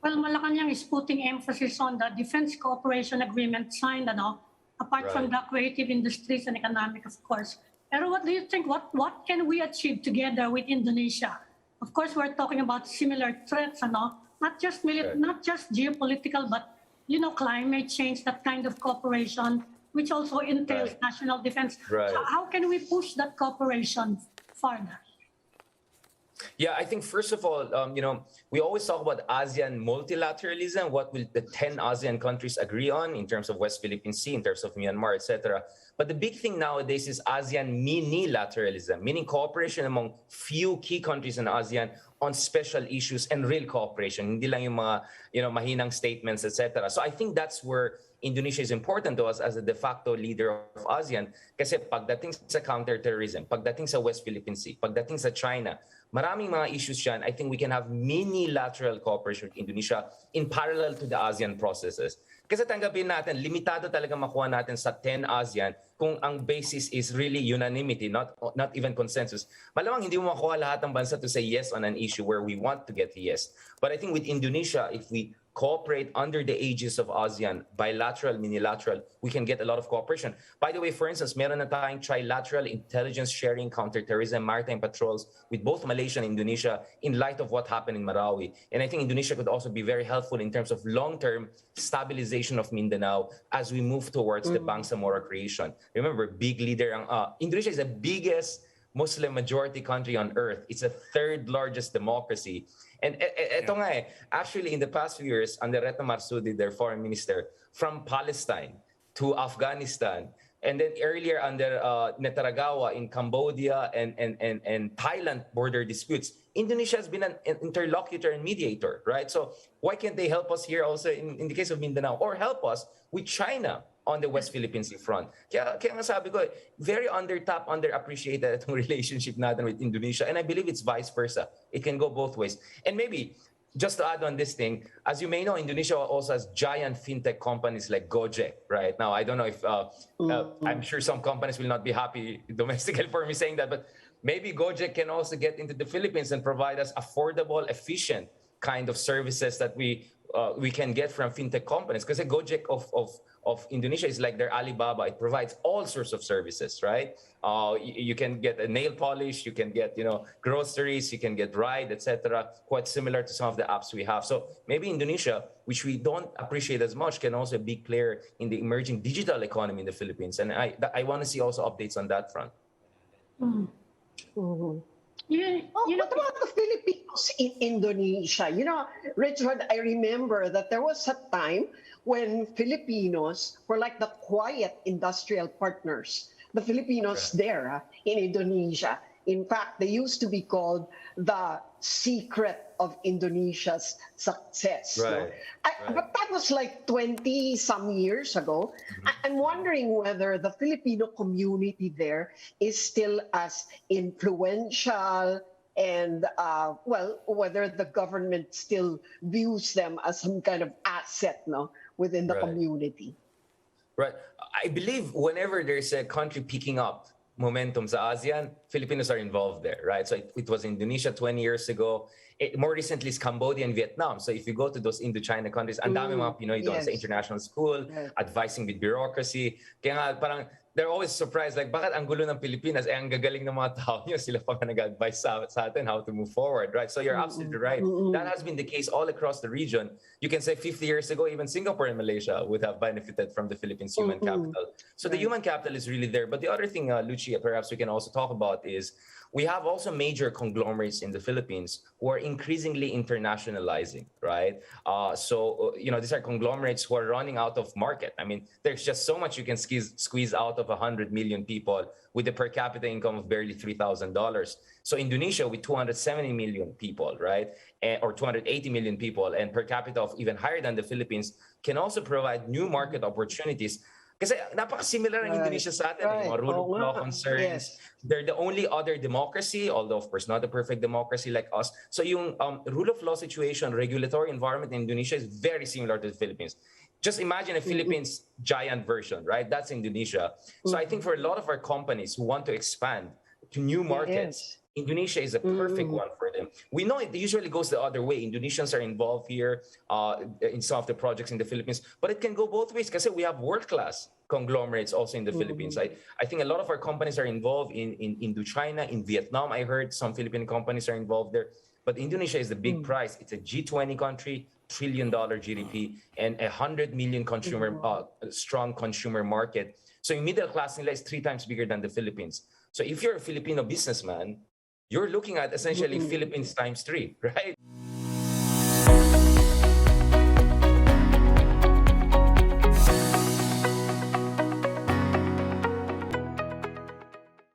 Well, Malacanang is putting emphasis on the defense cooperation agreement signed, apart from Right. the creative industries and economic, of course. Pero what do you think? What can we achieve together with Indonesia? Of course, we're talking about similar threats, Right. not just geopolitical, but climate change, that kind of cooperation, which also entails Right. national defense. So Right. how can we push that cooperation further? Yeah, I think first of all, we always talk about ASEAN multilateralism. What will the 10 ASEAN countries agree on in terms of West Philippine Sea, in terms of Myanmar, etc. But the big thing nowadays is ASEAN minilateralism, meaning cooperation among few key countries in ASEAN on special issues and real cooperation. Hindi lang yung mga, mahinang statements, etc. So I think that's where Indonesia is important to us as a de facto leader of ASEAN. Kasi pagdating sa counterterrorism, pagdating sa West Philippine Sea, pagdating sa China, maraming mga issues dyan. I think we can have mini-lateral cooperation with Indonesia in parallel to the ASEAN processes. Kasi tanggapin natin, limitado talaga makuha natin sa 10 ASEAN kung ang basis is really unanimity, not even consensus. Malamang hindi mo makuha lahat ng bansa to say yes on an issue where we want to get yes. But I think with Indonesia, if we cooperate under the aegis of ASEAN, bilateral, minilateral, we can get a lot of cooperation. By the way, for instance, meron na tayong trilateral intelligence sharing, counterterrorism, maritime patrols with both Malaysia and Indonesia in light of what happened in Marawi. And I think Indonesia could also be very helpful in terms of long-term stabilization of Mindanao as we move towards the Bangsamoro creation. Remember, big leader, Indonesia is the biggest Muslim majority country on earth. It's the third largest democracy. And eto nga actually in the past few years, under Retno Marsudi, their foreign minister, from Palestine to Afghanistan, and then earlier under Netaragawa in Cambodia and Thailand border disputes, Indonesia has been an interlocutor and mediator, right? So why can't they help us here also in the case of Mindanao, or help us with China on the West Philippine Sea front? Kaya nga sabi ko, very undertapped, underappreciated itong relationship natin with Indonesia. And I believe it's vice versa. It can go both ways. And maybe, just to add on this thing, as you may know, Indonesia also has giant fintech companies like Gojek, right? Now, I don't know if, I'm sure some companies will not be happy domestically for me saying that, but maybe Gojek can also get into the Philippines and provide us affordable, efficient kind of services that we can get from fintech companies. Because the Gojek of Indonesia is like their Alibaba. It provides all sorts of services, right? You can get a nail polish, you can get groceries, you can get ride, etc. Quite similar to some of the apps we have. So maybe Indonesia, which we don't appreciate as much, can also be a big player in the emerging digital economy in the Philippines. And I want to see also updates on that front. What about the Filipinos in Indonesia? Richard, I remember that there was a time when Filipinos were like the quiet industrial partners. The Filipinos there in Indonesia. In fact, they used to be called the secret of Indonesia's success. Right. But that was like 20 some years ago. I'm wondering whether the Filipino community there is still as influential and, whether the government still views them as some kind of asset within the community. Right. I believe whenever there's a country picking up momentum sa ASEAN, Filipinos are involved there, right? So it was Indonesia 20 years ago. More recently, it's Cambodia and Vietnam. So if you go to those Indo-China countries, ang dami mga Pinoy doon sa international school, advising with bureaucracy. Kaya nga, parang they're always surprised, like, bakit ang gulo ng Pilipinas? Ang gagaling ng mga tao nyo, sila pa nag-advise sa atin how to move forward, right? So you're absolutely right. That has been the case all across the region. You can say 50 years ago, even Singapore and Malaysia would have benefited from the Philippines human capital. So the human capital is really there. But the other thing, Lucia, perhaps we can also talk about is we have also major conglomerates in the Philippines who are increasingly internationalizing, right? These are conglomerates who are running out of market. I mean, there's just so much you can squeeze out of 100 million people with a per capita income of barely $3,000. So Indonesia, with 270 million people, right? Or 280 million people, and per capita of even higher than the Philippines, can also provide new market opportunities. Kasi napaka-similar ang Indonesia sa atin. Mga rule of law concerns. They're the only other democracy, although of course not a perfect democracy like us. So yung rule of law situation, regulatory environment in Indonesia is very similar to the Philippines. Just imagine a Philippines giant version, right? That's Indonesia. So I think for a lot of our companies who want to expand to new markets, Indonesia is a perfect one for them. We know it usually goes the other way. Indonesians are involved here in some of the projects in the Philippines, but it can go both ways because we have world-class conglomerates also in the Philippines. I think a lot of our companies are involved in Indochina, in Vietnam. I heard some Philippine companies are involved there. But Indonesia is the big prize. It's a G20 country, $1 trillion GDP, and 100 million consumer strong consumer market. So yung middle class nila is 3 times bigger than the Philippines. So if you're a Filipino businessman, you're looking at essentially Philippines times 3, right?